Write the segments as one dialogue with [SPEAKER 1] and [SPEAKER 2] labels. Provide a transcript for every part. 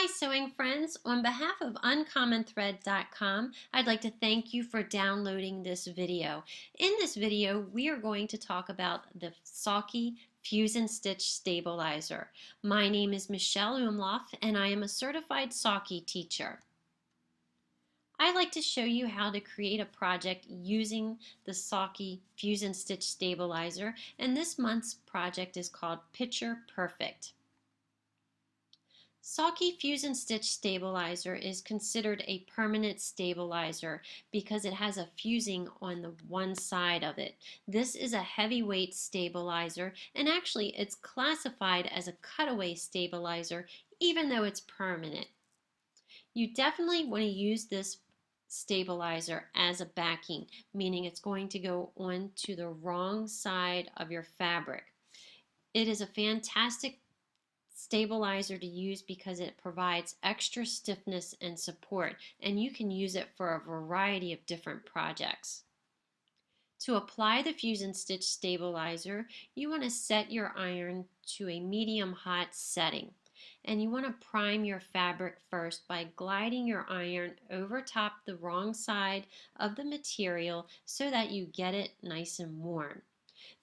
[SPEAKER 1] sewing friends. On behalf of uncommonthread.com, I'd like to thank you for downloading this video. In this video, we are going to talk about the Sulky Fuse and Stitch Stabilizer. My name is Michelle Umloff, and I am a certified Sulky teacher. I'd like to show you how to create a project using the Sulky Fuse and Stitch Stabilizer, and this month's project is called Picture Perfect. Sulky Fuse and Stitch Stabilizer is considered a permanent stabilizer because it has a fusing on the one side of it. This is a heavyweight stabilizer, and actually it's classified as a cutaway stabilizer even though it's permanent. You definitely want to use this stabilizer as a backing, meaning it's going to go onto the wrong side of your fabric. It is a fantastic stabilizer to use because it provides extra stiffness and support, and you can use it for a variety of different projects. To apply the Fuse and Stitch Stabilizer, you want to set your iron to a medium hot setting, and you want to prime your fabric first by gliding your iron over top the wrong side of the material so that you get it nice and warm.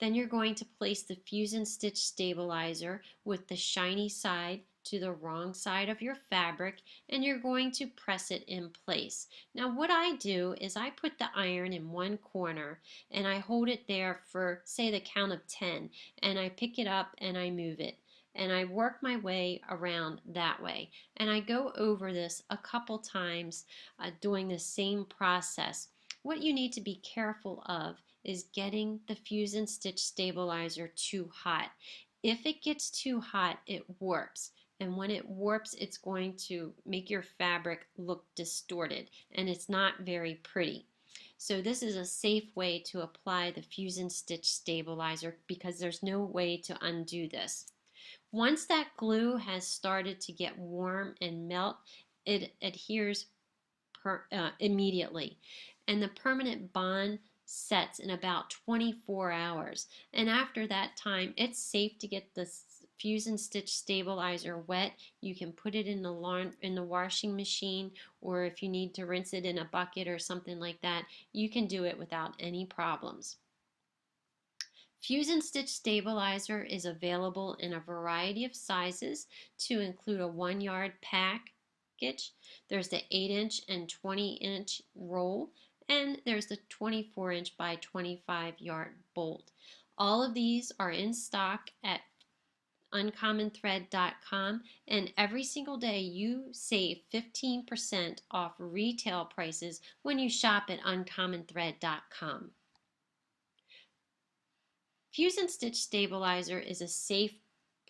[SPEAKER 1] Then you're going to place the Fuse and Stitch Stabilizer with the shiny side to the wrong side of your fabric, and you're going to press it in place. Now what I do is I put the iron in one corner and I hold it there for, say, the count of 10, and I pick it up and I move it. And I work my way around that way. And I go over this a couple times doing the same process. What you need to be careful of is getting the Fuse and Stitch Stabilizer too hot. If it gets too hot, it warps. And when it warps, it's going to make your fabric look distorted, and it's not very pretty. So this is a safe way to apply the Fuse and Stitch Stabilizer because there's no way to undo this. Once that glue has started to get warm and melt, it adheres immediately. And the permanent bond sets in about 24 hours. And after that time, it's safe to get the Fuse and Stitch Stabilizer wet. You can put it in the washing machine, or if you need to rinse it in a bucket or something like that, you can do it without any problems. Fuse and Stitch Stabilizer is available in a variety of sizes to include a 1-yard package. There's the 8-inch and 20-inch roll, and there's the 24-inch by 25-yard bolt. All of these are in stock at uncommonthread.com, and every single day you save 15% off retail prices when you shop at uncommonthread.com. Fuse and Stitch Stabilizer is a safe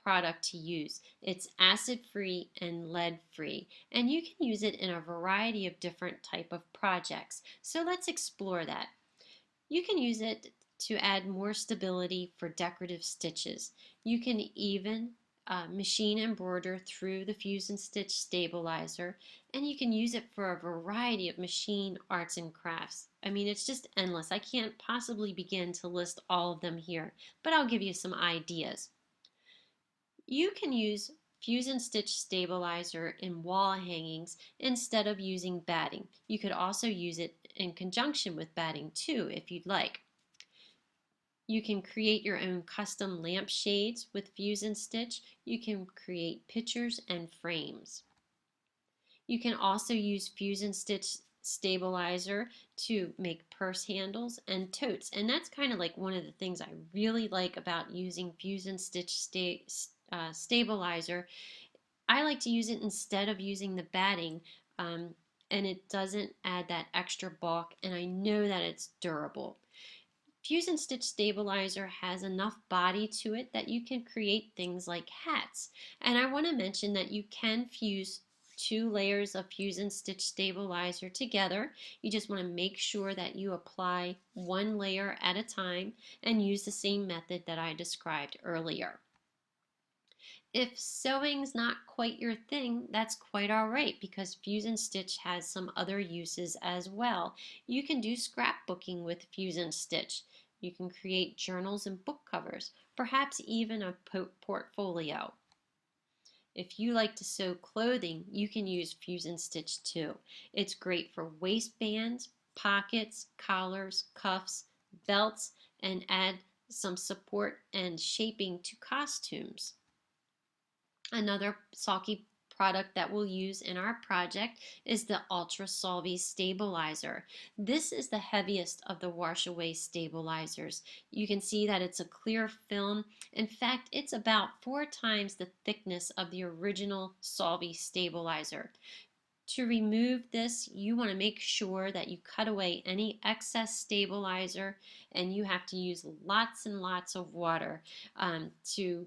[SPEAKER 1] product to use. It's acid-free and lead-free, and you can use it in a variety of different type of projects. So let's explore that. You can use it to add more stability for decorative stitches. You can even machine embroider through the Fuse and Stitch Stabilizer, and you can use it for a variety of machine arts and crafts. I mean, it's just endless. I can't possibly begin to list all of them here, but I'll give you some ideas. You can use Fuse and Stitch Stabilizer in wall hangings instead of using batting. You could also use it in conjunction with batting too, if you'd like. You can create your own custom lampshades with Fuse and Stitch. You can create pictures and frames. You can also use Fuse and Stitch Stabilizer to make purse handles and totes. And that's kind of like one of the things I really like about using Fuse and Stitch Stabilizer. I like to use it instead of using the batting, and it doesn't add that extra bulk, and I know that it's durable. Fuse and Stitch Stabilizer has enough body to it that you can create things like hats. And I want to mention that you can fuse 2 layers of Fuse and Stitch Stabilizer together. You just want to make sure that you apply 1 layer at a time and use the same method that I described earlier. If sewing's not quite your thing, that's quite alright because Fuse and Stitch has some other uses as well. You can do scrapbooking with Fuse and Stitch. You can create journals and book covers, perhaps even a portfolio. If you like to sew clothing, you can use Fuse and Stitch too. It's great for waistbands, pockets, collars, cuffs, belts, and add some support and shaping to costumes. Another Sulky product that we'll use in our project is the Ultra Solvy Stabilizer. This is the heaviest of the wash away stabilizers. You can see that it's a clear film. In fact, it's about 4 times the thickness of the original Solvy stabilizer. To remove this, you want to make sure that you cut away any excess stabilizer, and you have to use lots and lots of water to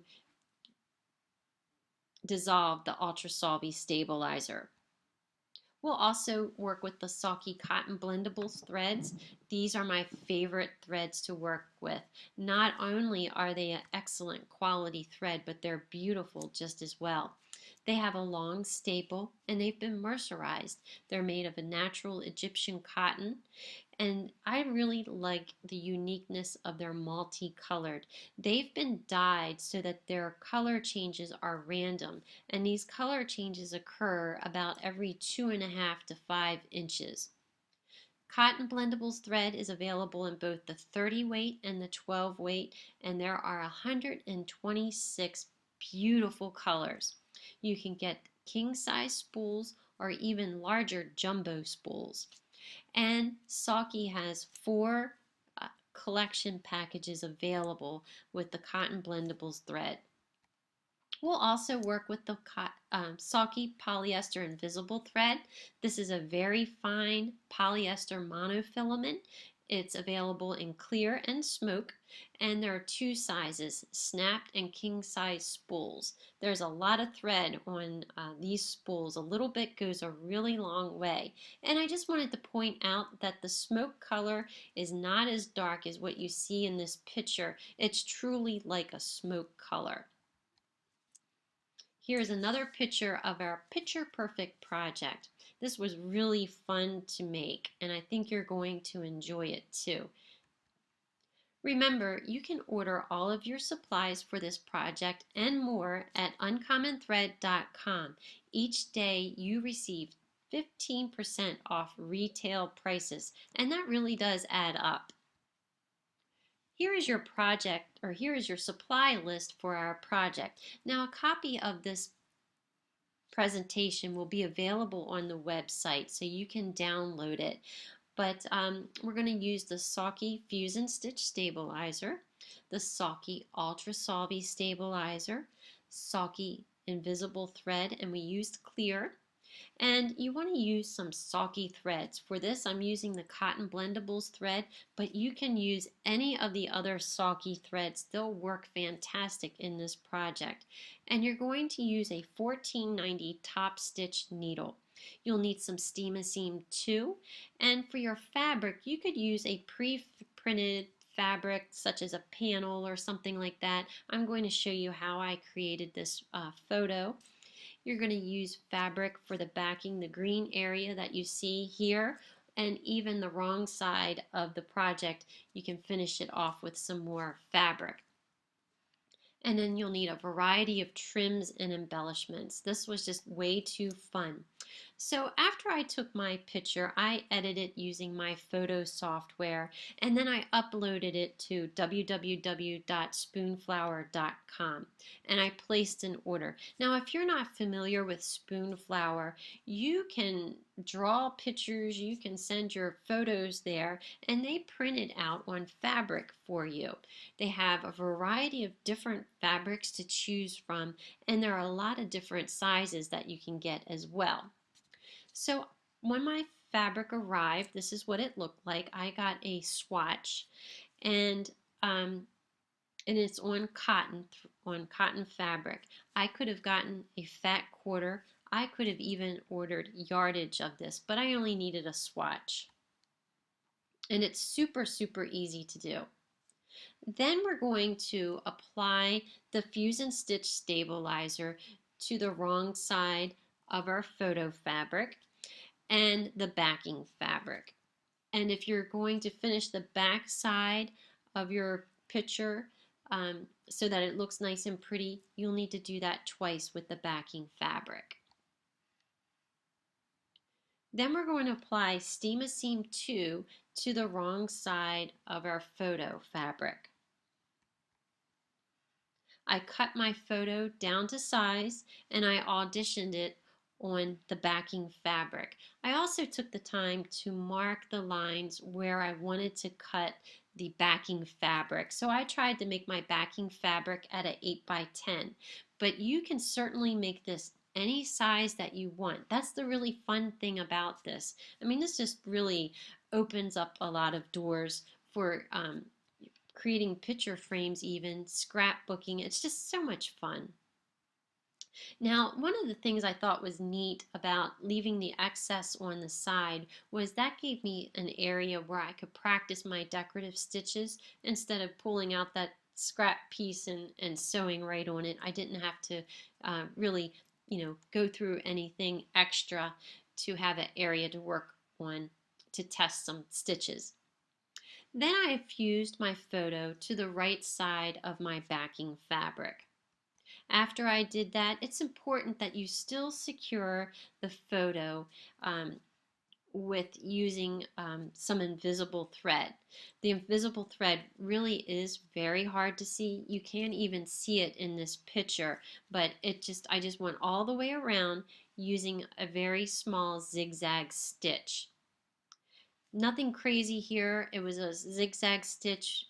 [SPEAKER 1] dissolve the Ultra Solvy stabilizer. We'll also work with the Sulky Cotton Blendables threads. These are my favorite threads to work with. Not only are they an excellent quality thread, but they're beautiful just as well. They have a long staple and they've been mercerized. They're made of a natural Egyptian cotton, and I really like the uniqueness of their multicolored. They've been dyed so that their color changes are random, and these color changes occur about every 2.5 to 5 inches. Cotton Blendables thread is available in both the 30 weight and the 12 weight, and there are 126 beautiful colors. You can get king size spools or even larger jumbo spools. And Sulky has 4 collection packages available with the Cotton Blendables thread. We'll also work with the Sulky polyester invisible thread. This is a very fine polyester monofilament. It's available in clear and smoke, and there are 2 sizes, snapped and king size spools. There's a lot of thread on these spools. A little bit goes a really long way. And I just wanted to point out that the smoke color is not as dark as what you see in this picture. It's truly like a smoke color. Here's another picture of our Picture Perfect project. This was really fun to make, and I think you're going to enjoy it too. Remember, you can order all of your supplies for this project and more at uncommonthread.com. Each day you receive 15% off retail prices, and that really does add up. Here is your project, or here is your supply list for our project. Now, a copy of this presentation will be available on the website, so you can download it. But we're going to use the Sulky Fuse and Stitch Stabilizer, the Sulky Ultra Solvy Stabilizer, Sulky Invisible Thread, and we used clear. And you want to use some Sulky threads. For this, I'm using the Cotton Blendables thread, but you can use any of the other Sulky threads. They'll work fantastic in this project. And you're going to use a 1490 top stitch needle. You'll need some Steam-A-Seam too. And for your fabric, you could use a pre-printed fabric such as a panel or something like that. I'm going to show you how I created this photo. You're going to use fabric for the backing, the green area that you see here, and even the wrong side of the project, you can finish it off with some more fabric. And then you'll need a variety of trims and embellishments. This was just way too fun. So after I took my picture, I edited it using my photo software, and then I uploaded it to www.spoonflower.com, and I placed an order. Now, if you're not familiar with Spoonflower, you can draw pictures, you can send your photos there, and they print it out on fabric for you. They have a variety of different fabrics to choose from, and there are a lot of different sizes that you can get as well. So when my fabric arrived, this is what it looked like. I got a swatch, and it's on cotton fabric. I could have gotten a fat quarter. I could have even ordered yardage of this, but I only needed a swatch. And it's super, super easy to do. Then we're going to apply the Fuse and Stitch Stabilizer to the wrong side of our photo fabric and the backing fabric. And if you're going to finish the back side of your picture, so that it looks nice and pretty, you'll need to do that twice with the backing fabric. Then we're going to apply Steam-A-Seam 2 to the wrong side of our photo fabric. I cut my photo down to size and I auditioned it on the backing fabric. I also took the time to mark the lines where I wanted to cut the backing fabric. So I tried to make my backing fabric at an 8 by 10, but you can certainly make this any size that you want. That's the really fun thing about this. I mean, this just really opens up a lot of doors for creating picture frames, even scrapbooking. It's just so much fun. Now, one of the things I thought was neat about leaving the excess on the side was that gave me an area where I could practice my decorative stitches instead of pulling out that scrap piece and sewing right on it. I didn't have to really, go through anything extra to have an area to work on to test some stitches. Then I fused my photo to the right side of my backing fabric. After I did that, it's important that you still secure the photo with using some invisible thread. The invisible thread really is very hard to see. You can't even see it in this picture, but I just went all the way around using a very small zigzag stitch. Nothing crazy here. It was a zigzag stitch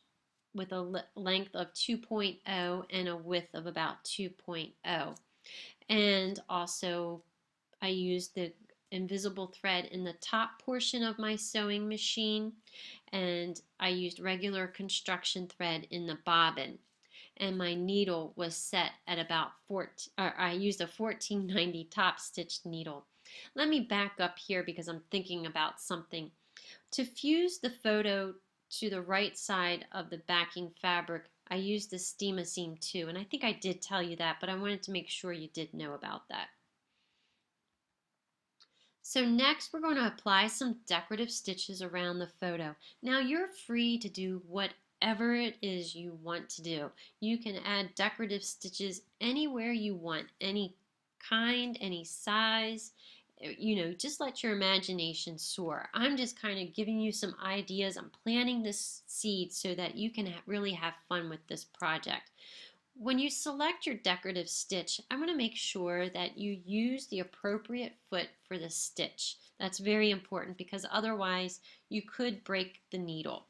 [SPEAKER 1] with a length of 2.0 and a width of about 2.0. And also I used the invisible thread in the top portion of my sewing machine, and I used regular construction thread in the bobbin. And my needle was set at about 14, I used a 1490 top stitched needle. Let me back up here because I'm thinking about something. To fuse the photo to the right side of the backing fabric, I used the Steam-A-Seam 2, and I think I did tell you that, but I wanted to make sure you did know about that. So next we're going to apply some decorative stitches around the photo. Now you're free to do whatever it is you want to do. You can add decorative stitches anywhere you want, any kind, any size. Just let your imagination soar. I'm just kind of giving you some ideas. I'm planting this seed so that you can really have fun with this project. When you select your decorative stitch, I want to make sure that you use the appropriate foot for the stitch. That's very important because otherwise you could break the needle.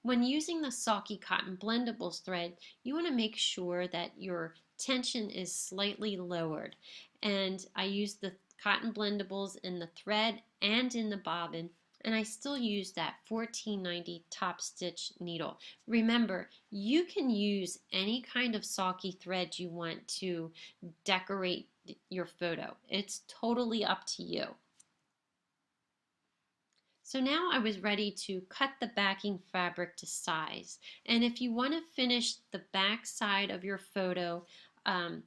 [SPEAKER 1] When using the Sulky Cotton Blendables thread, you want to make sure that your tension is slightly lowered. And I use the Cotton Blendables in the thread and in the bobbin, and I still use that 1490 top stitch needle. Remember, you can use any kind of sulky thread you want to decorate your photo. It's totally up to you. So now I was ready to cut the backing fabric to size. And if you want to finish the back side of your photo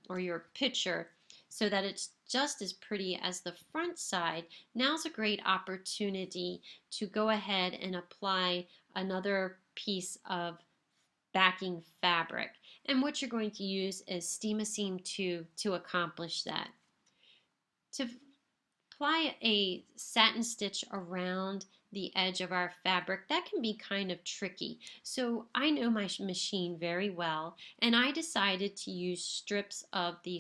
[SPEAKER 1] or your picture so that it's just as pretty as the front side, now's a great opportunity to go ahead and apply another piece of backing fabric. And what you're going to use is Steam-A-Seam 2 to accomplish that. To apply a satin stitch around the edge of our fabric, that can be kind of tricky. So I know my machine very well, and I decided to use strips of the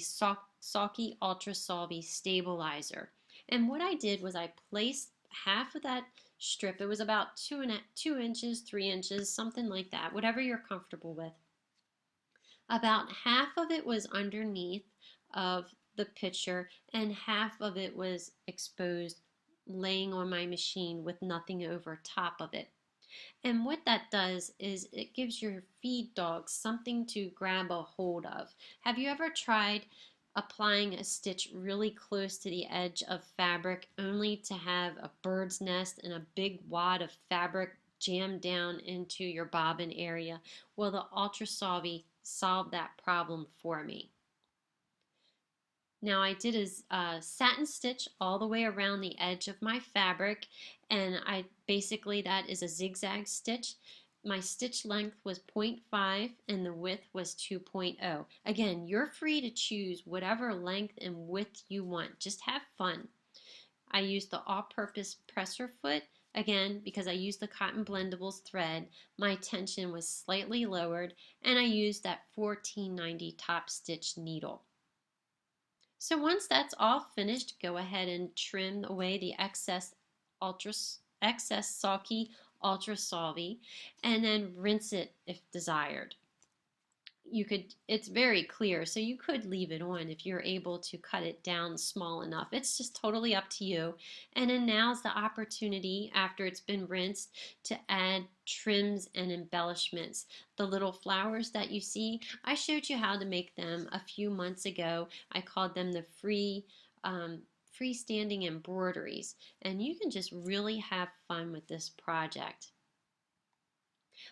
[SPEAKER 1] Sulky Ultra Solvy stabilizer. And what I did was I placed half of that strip, it was about 2 inches, 3 inches, something like that, whatever you're comfortable with. About half of it was underneath of the picture and half of it was exposed laying on my machine with nothing over top of it. And what that does is it gives your feed dogs something to grab a hold of. Have you ever tried applying a stitch really close to the edge of fabric only to have a bird's nest and a big wad of fabric jammed down into your bobbin area? Well, the Ultra Solvy solved that problem for me. Now I did a satin stitch all the way around the edge of my fabric, and basically that is a zigzag stitch. My stitch length was 0.5 and the width was 2.0. Again, you're free to choose whatever length and width you want. Just have fun. I used the all-purpose presser foot. Again, because I used the Cotton Blendables thread, my tension was slightly lowered, and I used that 1490 top stitch needle. So once that's all finished, go ahead and trim away the excess Sulky Ultra Solvy, and then rinse it if desired. It's very clear, so you could leave it on if you're able to cut it down small enough. It's just totally up to you. And then now's the opportunity, after it's been rinsed, to add trims and embellishments. The little flowers that you see, I showed you how to make them a few months ago. I called them the freestanding embroideries, and you can just really have fun with this project.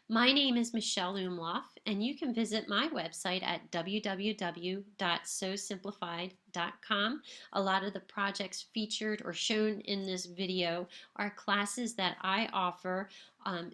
[SPEAKER 1] My name is Michelle Umloff, and you can visit my website at www.sewsimplified.com. A lot of the projects featured or shown in this video are classes that I offer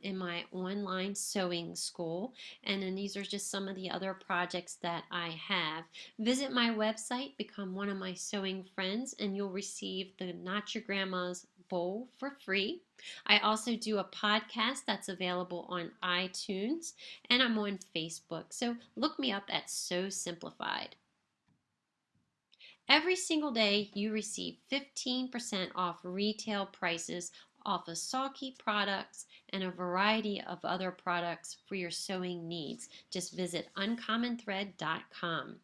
[SPEAKER 1] in my online sewing school, and then these are just some of the other projects that I have. Visit my website, become one of my sewing friends, and you'll receive the Not Your Grandma's bowl for free. I also do a podcast that's available on iTunes, and I'm on Facebook. So look me up at Sew Simplified. Every single day you receive 15% off retail prices off of Sulky products and a variety of other products for your sewing needs. Just visit uncommonthread.com.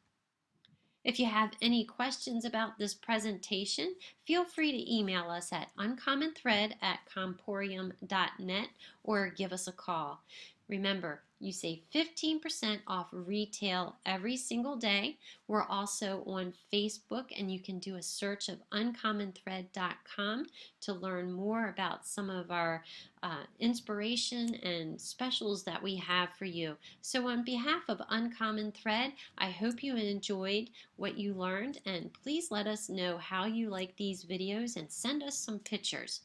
[SPEAKER 1] If you have any questions about this presentation, feel free to email us at uncommonthread@comporium.net or give us a call. Remember, you save 15% off retail every single day. We're also on Facebook, and you can do a search of uncommonthread.com to learn more about some of our inspiration and specials that we have for you. So on behalf of Uncommon Thread, I hope you enjoyed what you learned, and please let us know how you like these videos and send us some pictures.